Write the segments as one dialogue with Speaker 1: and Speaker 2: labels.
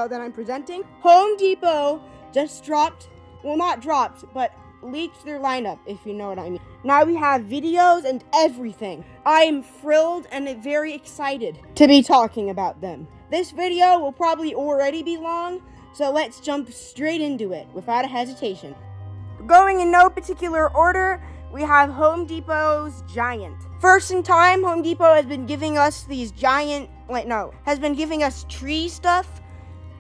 Speaker 1: video that I'm presenting. Home Depot just but leaked their lineup, if you know what I mean. Now we have videos and everything. I am thrilled and very excited to be talking about them. This video will probably already be long, so let's jump straight into it without a hesitation. Going in no particular order, we have Home Depot's Giant. First in time, Home Depot has been giving us giving us tree stuff,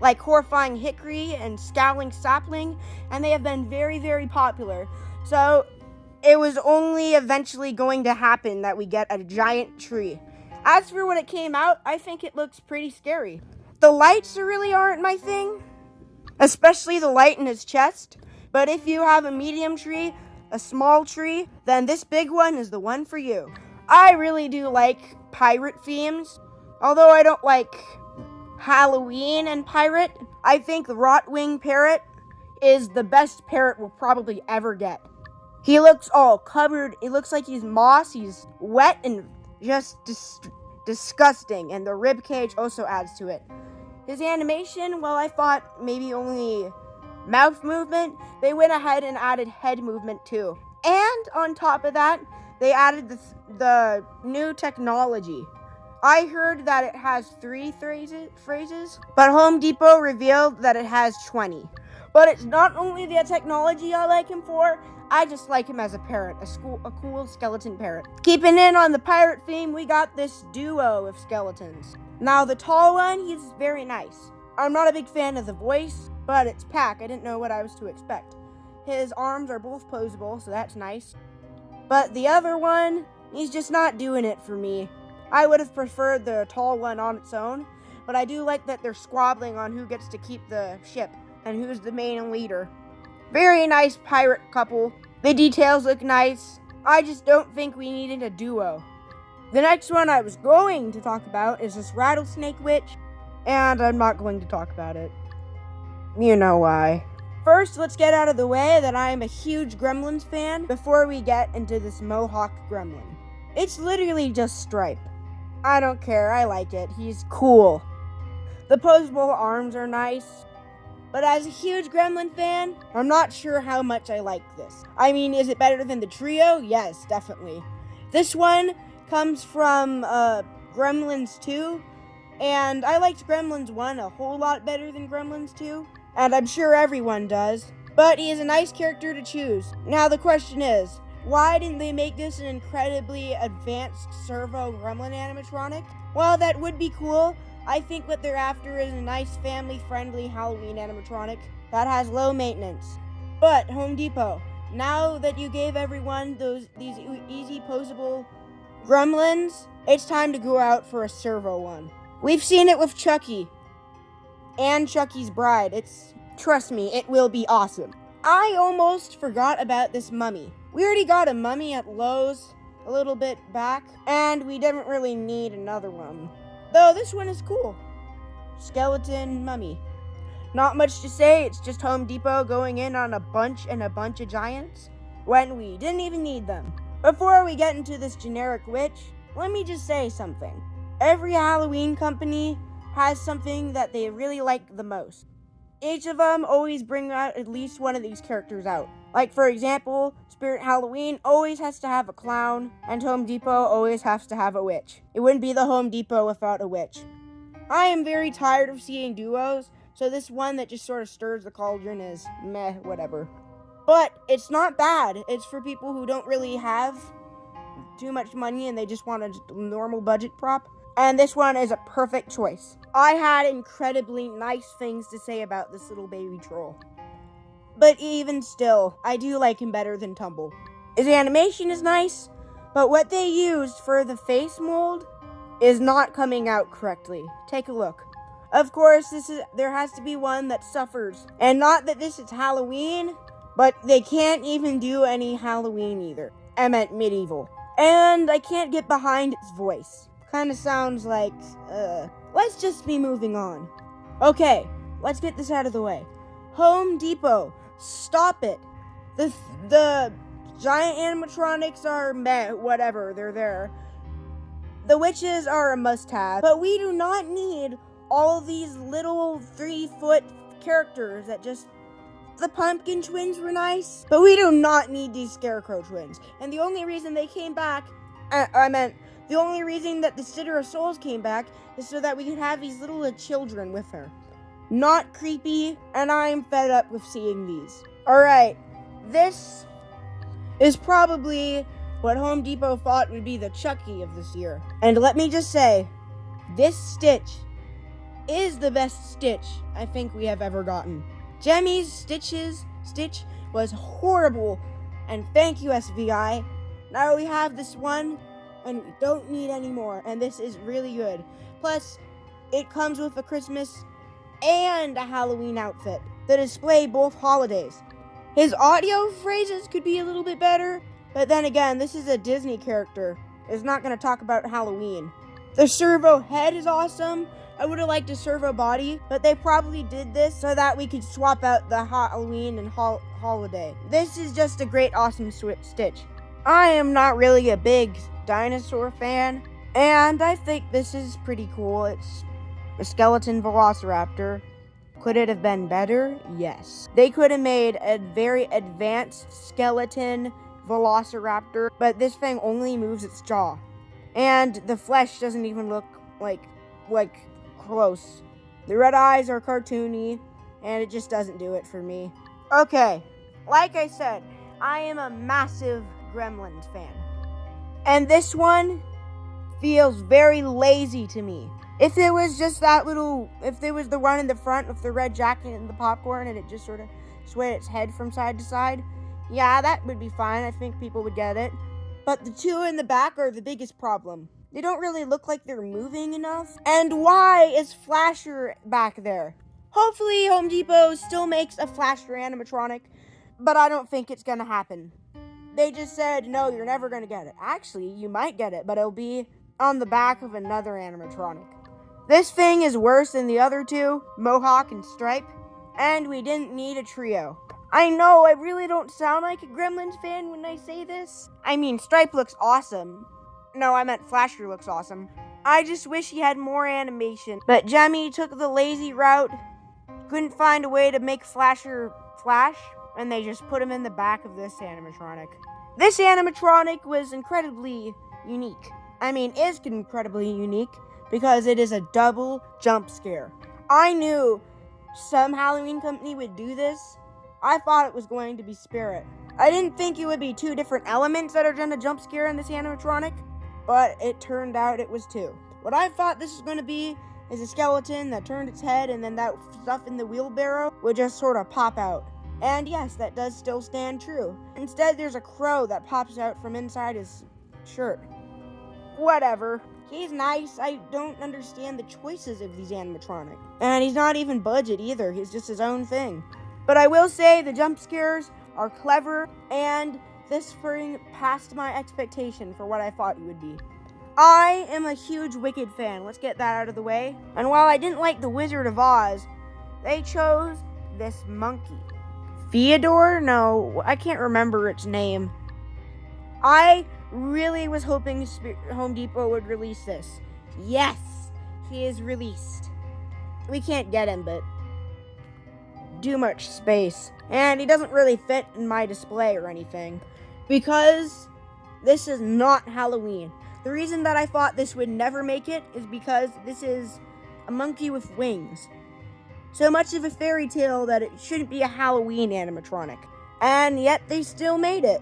Speaker 1: like Horrifying Hickory and Scowling Sapling, and they have been very, very popular. So it was only eventually going to happen that we get a giant tree. As for when it came out, I think it looks pretty scary. The lights really aren't my thing, especially the light in his chest. But if you have a medium tree, a small tree, then this big one is the one for you. I really do like pirate themes. Although I don't like Halloween and pirate, I think the Rotwing Parrot is the best parrot we'll probably ever get. He looks all covered. It looks like he's moss. He's wet and just disgusting. And the rib cage also adds to it. His animation, well, I thought maybe only mouth movement. They went ahead and added head movement too. And on top of that, they added the new technology. I heard that it has 3 phrases, but Home Depot revealed that it has 20. But it's not only the technology I like him for, I just like him as a parrot, a cool skeleton parrot. Keeping in on the pirate theme, we got this duo of skeletons. Now the tall one, he's very nice. I'm not a big fan of the voice, but it's Pack. I didn't know what I was to expect. His arms are both posable, so that's nice. But the other one, he's just not doing it for me. I would have preferred the tall one on its own, but I do like that they're squabbling on who gets to keep the ship and who's the main leader. Very nice pirate couple. The details look nice. I just don't think we needed a duo. The next one I was going to talk about is this Rattlesnake Witch, and I'm not going to talk about it. You know why. First, let's get out of the way that I am a huge Gremlins fan before we get into this Mohawk Gremlin. It's literally just Stripe. I don't care, I like it. He's cool. The posable arms are nice. But as a huge Gremlin fan, I'm not sure how much I like this. I mean, is it better than the trio? Yes, definitely. This one comes from Gremlins 2, and I liked Gremlins 1 a whole lot better than Gremlins 2, and I'm sure everyone does. But he is a nice character to choose. Now the question is, why didn't they make this an incredibly advanced servo gremlin animatronic? Well, that would be cool. I think what they're after is a nice family-friendly Halloween animatronic that has low maintenance. But Home Depot, now that you gave everyone these easy posable gremlins, it's time to go out for a servo one. We've seen it with Chucky and Chucky's Bride. Trust me, it will be awesome. I almost forgot about this mummy. We already got a mummy at Lowe's a little bit back, and we didn't really need another one. Though this one is cool. Skeleton mummy. Not much to say, it's just Home Depot going in on a bunch of giants when we didn't even need them. Before we get into this generic witch, let me just say something. Every Halloween company has something that they really like the most. Each of them always bring out at least one of these characters out. Like, for example, Spirit Halloween always has to have a clown, and Home Depot always has to have a witch. It wouldn't be the Home Depot without a witch. I am very tired of seeing duos, so this one that just sort of stirs the cauldron is meh, whatever. But it's not bad. It's for people who don't really have too much money and they just want a normal budget prop. And this one is a perfect choice. I had incredibly nice things to say about this little baby troll. But even still, I do like him better than Tumble. His animation is nice, but what they used for the face mold is not coming out correctly. Take a look. Of course, there has to be one that suffers. And not that this is Halloween, but they can't even do any Halloween either. I meant medieval. And I can't get behind its voice. Kind of sounds like, let's just be moving on. Okay, let's get this out of the way. Home Depot, stop it. The giant animatronics are meh, whatever, they're there. The witches are a must-have, but we do not need all these little 3-foot characters that just... The Pumpkin Twins were nice, but we do not need these Scarecrow Twins. And the only reason they came back, the only reason that the Sitter of Souls came back is so that we could have these little children with her. Not creepy, and I'm fed up with seeing these. Alright, this is probably what Home Depot thought would be the Chucky of this year. And let me just say, this Stitch is the best Stitch I think we have ever gotten. Jemmy's Stitch was horrible, and thank you, SVI. Now we have this one, and we don't need any more, and this is really good. Plus, it comes with a Christmas and a Halloween outfit that display both holidays. His audio phrases could be a little bit better, but then again, this is a Disney character. It's not going to talk about Halloween. The servo head is awesome. I would have liked a servo body, but they probably did this so that we could swap out the Halloween and holiday. This is just a great, awesome Stitch. I am not really a big dinosaur fan, and I think this is pretty cool. It's a skeleton velociraptor. Could it have been better? Yes. They could have made a very advanced skeleton velociraptor, but this thing only moves its jaw. And the flesh doesn't even look like close. The red eyes are cartoony, and it just doesn't do it for me. Okay, like I said, I am a massive Gremlins fan. And this one feels very lazy to me. If it was just if there was the one in the front with the red jacket and the popcorn and it just sort of swayed its head from side to side, yeah, that would be fine. I think people would get it. But the two in the back are the biggest problem. They don't really look like they're moving enough. And why is Flasher back there? Hopefully Home Depot still makes a Flasher animatronic, but I don't think it's gonna happen. They just said, no, you're never gonna get it. Actually, you might get it, but it'll be on the back of another animatronic. This thing is worse than the other two, Mohawk and Stripe, and we didn't need a trio. I know, I really don't sound like a Gremlins fan when I say this. I mean, Stripe looks awesome. No, I meant Flasher looks awesome. I just wish he had more animation. But Jemmy took the lazy route, couldn't find a way to make Flasher flash, and they just put him in the back of this animatronic. This animatronic was incredibly unique. I mean, is incredibly unique because it is a double jump scare. I knew some Halloween company would do this. I thought it was going to be Spirit. I didn't think it would be two different elements that are going to jump scare in this animatronic, but it turned out it was two. What I thought this was going to be is a skeleton that turned its head and then that stuff in the wheelbarrow would just sort of pop out. And yes, that does still stand true. Instead, there's a crow that pops out from inside his shirt. Whatever. He's nice. I don't understand the choices of these animatronics. And he's not even budget either. He's just his own thing. But I will say the jump scares are clever, and this spring passed my expectation for what I thought it would be. I am a huge Wicked fan. Let's get that out of the way. And while I didn't like the Wizard of Oz, they chose this monkey. Theodore? No, I can't remember its name. I really was hoping Home Depot would release this. Yes, he is released. We can't get him, but too much space. And he doesn't really fit in my display or anything, because this is not Halloween. The reason that I thought this would never make it is because this is a monkey with wings. So much of a fairy tale that it shouldn't be a Halloween animatronic. And yet they still made it.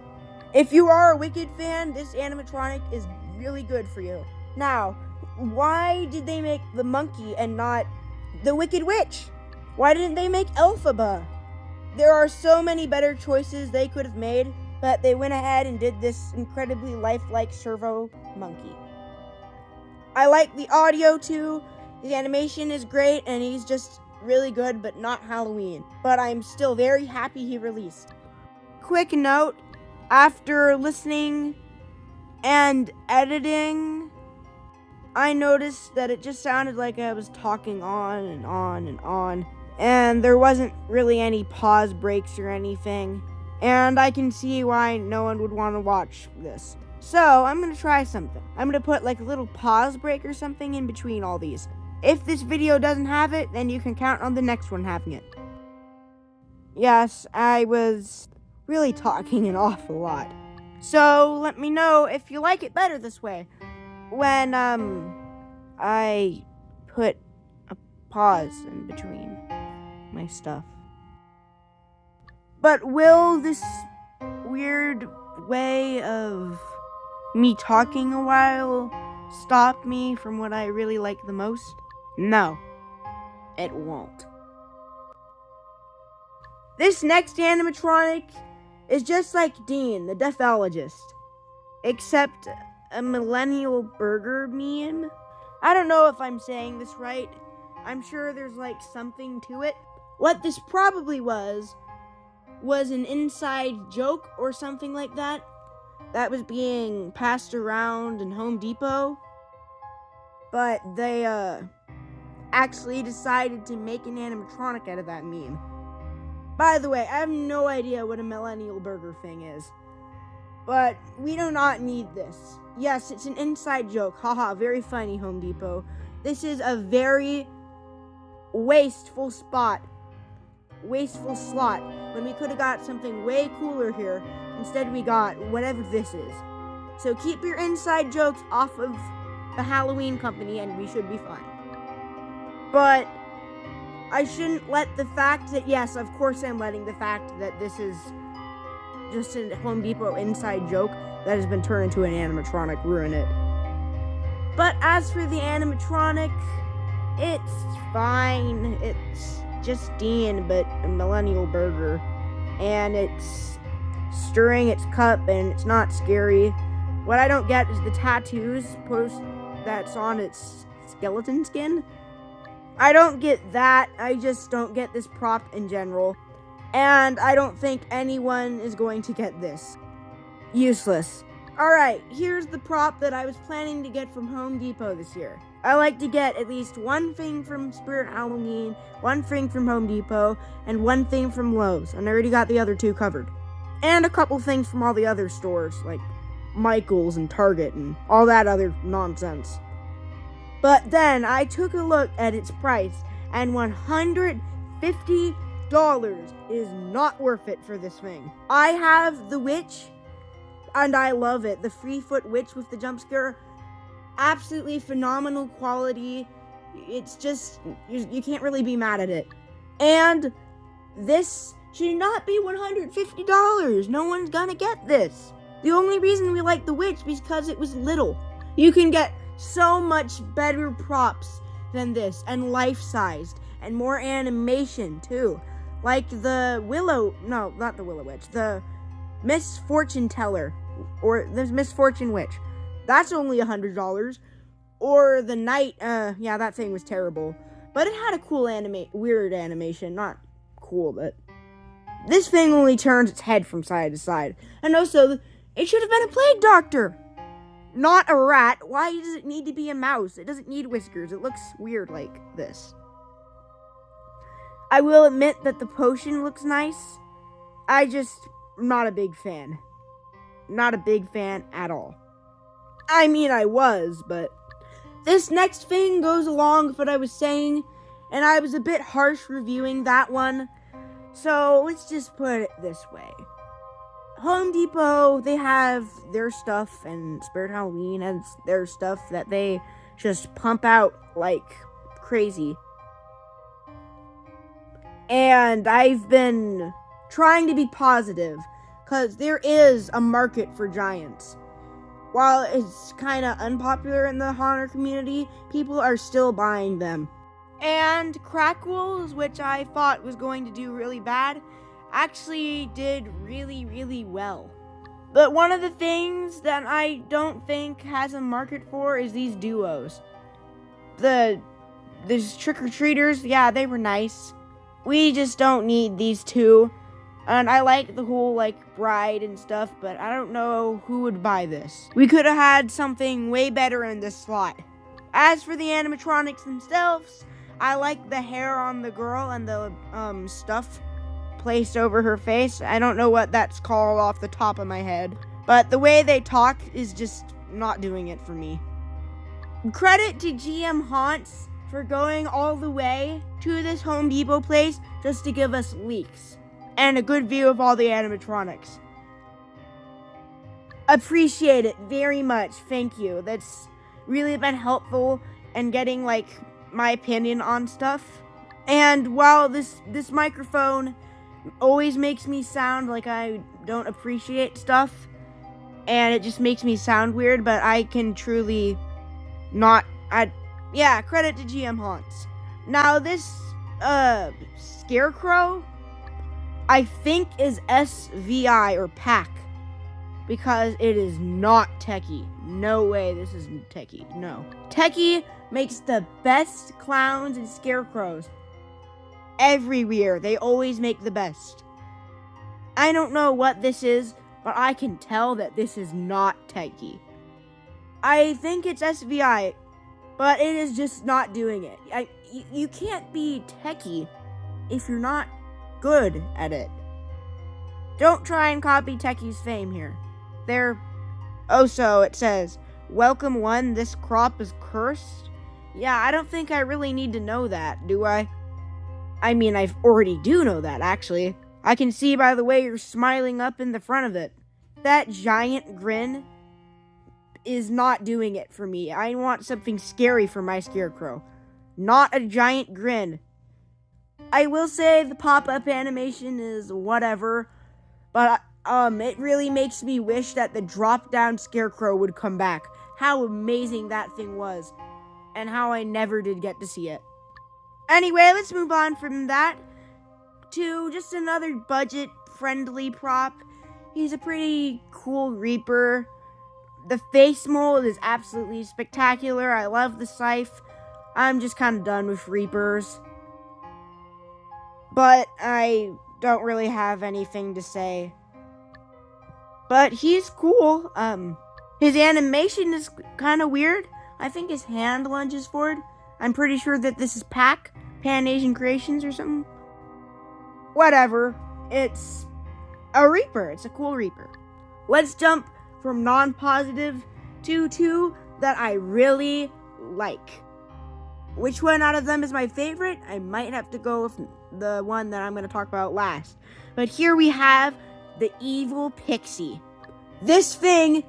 Speaker 1: If you are a Wicked fan, this animatronic is really good for you. Now, why did they make the monkey and not the Wicked Witch? Why didn't they make Elphaba? There are so many better choices they could have made, but they went ahead and did this incredibly lifelike servo monkey. I like the audio too. The animation is great, and he's just really good, but not Halloween. But I'm still very happy he released. Quick note, after listening and editing, I noticed that it just sounded like I was talking on and on and on, and there wasn't really any pause breaks or anything, and I can see why no one would want to watch this. So I'm going to try something. I'm going to put like a little pause break or something in between all these. If this video doesn't have it, then you can count on the next one having it. Yes, I was really talking an awful lot. So let me know if you like it better this way. When, I put a pause in between my stuff. But will this weird way of me talking a while stop me from what I really like the most? No, it won't. This next animatronic is just like Dean, the deathologist, except a millennial burger meme. I don't know if I'm saying this right. I'm sure there's like something to it. What this probably was an inside joke or something like that was being passed around in Home Depot. But they actually decided to make an animatronic out of that meme. By the way, I have no idea what a millennial burger thing is. But we do not need this. Yes, it's an inside joke. Haha, very funny, Home Depot. This is a very wasteful slot when we could have got something way cooler here. Instead, we got whatever this is. So keep your inside jokes off of the Halloween company and we should be fine. But I shouldn't let the fact that, yes, of course I'm letting the fact that this is just a Home Depot inside joke that has been turned into an animatronic ruin it. But as for the animatronic, it's fine. It's just Dean, but a millennial burger. And it's stirring its cup, and it's not scary. What I don't get is the tattoos that's on its skeleton skin. I don't get that. I just don't get this prop in general. And I don't think anyone is going to get this. Useless. Alright, here's the prop that I was planning to get from Home Depot this year. I like to get at least one thing from Spirit Halloween, one thing from Home Depot, and one thing from Lowe's. And I already got the other two covered. And a couple things from all the other stores, like Michael's and Target and all that other nonsense. But then I took a look at its price, and $150 is not worth it for this thing. I have the witch, and I love it. The 3-foot witch with the jump scare. Absolutely phenomenal quality. It's just, you can't really be mad at it. And this should not be $150. No one's gonna get this. The only reason we like the witch is because it was little. You can get so much better props than this, and life-sized, and more animation too. Like the not the Willow Witch, the Miss Fortune Teller, or the Miss Fortune Witch. That's only $100. Or the Knight, yeah, that thing was terrible. But it had a cool weird animation. Not cool, but this thing only turns its head from side to side. And also, it should have been a plague doctor, not a rat. Why does it need to be a mouse? It doesn't need whiskers. It looks weird like this. I will admit that the potion looks nice. I'm not a big fan. Not a big fan at all. I mean, I was, but this next thing goes along with what I was saying, and I was a bit harsh reviewing that one. So let's just put it this way. Home Depot, they have their stuff, and Spirit Halloween has their stuff that they just pump out like crazy. And I've been trying to be positive, because there is a market for giants. While it's kind of unpopular in the Haunter community, people are still buying them. And Crackles, which I thought was going to do really bad, actually did really, really well. But one of the things that I don't think has a market for is these duos. These trick-or-treaters, yeah, they were nice. We just don't need these two. And I like the whole, bride and stuff, but I don't know who would buy this. We could have had something way better in this slot. As for the animatronics themselves, I like the hair on the girl and the, stuff placed over her face. I don't know what that's called off the top of my head. But the way they talk is just not doing it for me. Credit to GM Haunts for going all the way to this Home Depot place just to give us leaks and a good view of all the animatronics. Appreciate it very much. Thank you. That's really been helpful in getting my opinion on stuff. And while this microphone always makes me sound like I don't appreciate stuff, and it just makes me sound weird, but I can truly not. Credit to GM Haunts. Now this Scarecrow, I think is SVI or PAC, because it is not Techie. No way this is Techie. No. Techie makes the best clowns and scarecrows everywhere. They always make the best. I don't know what this is, but I can tell that this is not Techie. I think it's SVI, but it is just not doing it. You can't be Techie if you're not good at it. Don't try and copy Techie's fame here. It says, welcome one, this crop is cursed. Yeah, I don't think I really need to know that, do I? I mean, I already do know that, actually. I can see by the way you're smiling up in the front of it. That giant grin is not doing it for me. I want something scary for my Scarecrow, not a giant grin. I will say the pop-up animation is whatever, but it really makes me wish that the drop-down Scarecrow would come back. How amazing that thing was, and how I never did get to see it. Anyway, let's move on from that to just another budget-friendly prop. He's a pretty cool Reaper. The face mold is absolutely spectacular. I love the scythe. I'm just kind of done with Reapers. But I don't really have anything to say. But he's cool. His animation is kind of weird. I think his hand lunges forward. I'm pretty sure that this is PAC, Pan Asian Creations or something. Whatever. It's a Reaper. It's a cool Reaper. Let's jump from non-positive to two that I really like. Which one out of them is my favorite? I might have to go with the one that I'm going to talk about last. But here we have the Evil Pixie. This thing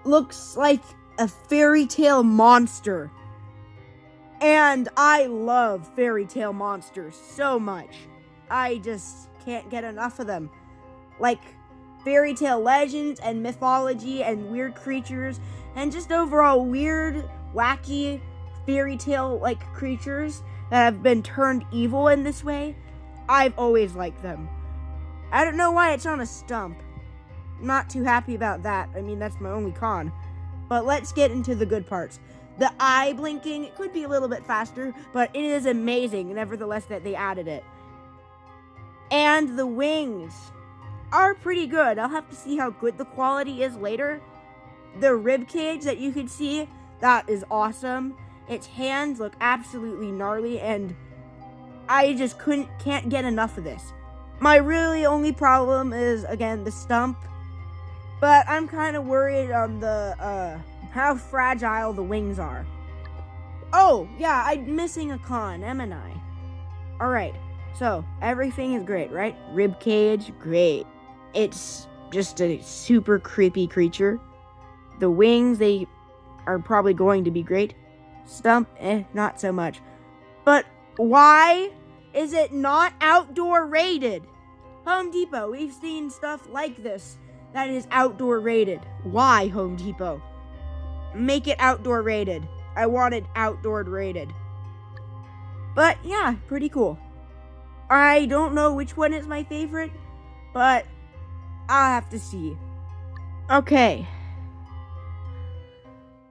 Speaker 1: looks like a fairy tale monster. And I love fairy tale monsters so much. I just can't get enough of them. Like fairy tale legends and mythology and weird creatures and just overall weird, wacky fairy tale like creatures that have been turned evil in this way. I've always liked them. I don't know why it's on a stump. I'm not too happy about that. I mean, that's my only con. But let's get into the good parts. The eye blinking, it could be a little bit faster, but it is amazing, nevertheless, that they added it. And the wings are pretty good. I'll have to see how good the quality is later. The rib cage that you can see, that is awesome. Its hands look absolutely gnarly, and I just can't get enough of this. My really only problem is, again, the stump. But I'm kind of worried on the, how fragile the wings are. Oh, yeah, I'm missing a con, am I? Alright, so, everything is great, right? Rib cage, great. It's just a super creepy creature. The wings, they are probably going to be great. Stump, not so much. But why is it not outdoor rated? Home Depot, we've seen stuff like this that is outdoor rated. Why, Home Depot? Make it outdoor rated. I want it outdoor rated. But yeah, pretty cool. I don't know which one is my favorite, but I'll have to see. Okay.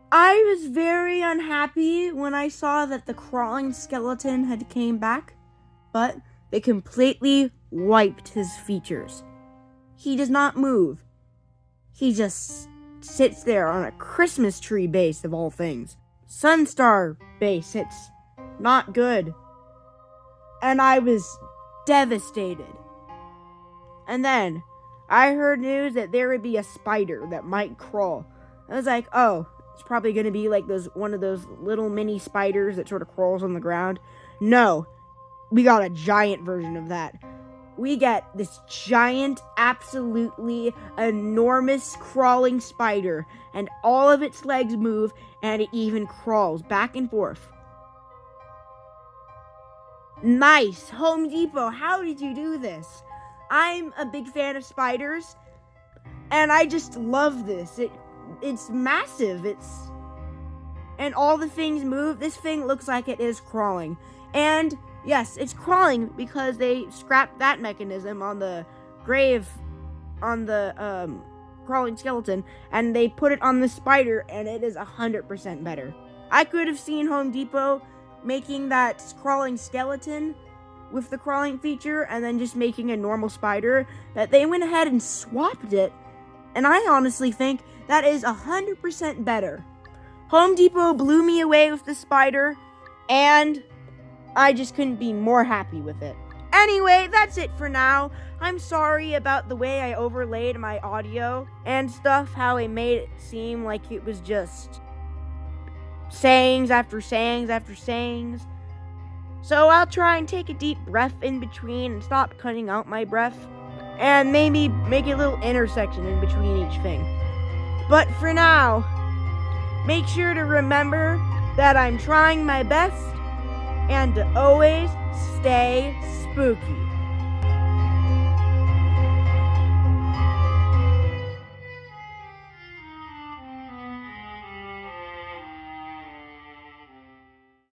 Speaker 1: I was very unhappy when I saw that the crawling skeleton had came back, but they completely wiped his features. He does not move. He just sits there on a Christmas tree base of all things. Sunstar base, it's not good. And I was devastated. And then I heard news that there would be a spider that might crawl. I was like, oh, it's probably going to be like one of those little mini spiders that sort of crawls on the ground. No, we got a giant version of that. We get this giant, absolutely enormous crawling spider, and all of its legs move, and it even crawls back and forth. Nice! Home Depot, how did you do this? I'm a big fan of spiders, and I just love this. It's massive. And all the things move. This thing looks like it is crawling. And yes, it's crawling because they scrapped that mechanism on the grave, on the crawling skeleton, and they put it on the spider, and it is 100% better. I could have seen Home Depot making that crawling skeleton with the crawling feature and then just making a normal spider, that they went ahead and swapped it, and I honestly think that is 100% better. Home Depot blew me away with the spider, and I just couldn't be more happy with it. Anyway, that's it for now. I'm sorry about the way I overlaid my audio and stuff, how I made it seem like it was just sayings after sayings after sayings. So I'll try and take a deep breath in between and stop cutting out my breath, and maybe make a little intersection in between each thing. But for now, make sure to remember that I'm trying my best, and to always stay spooky.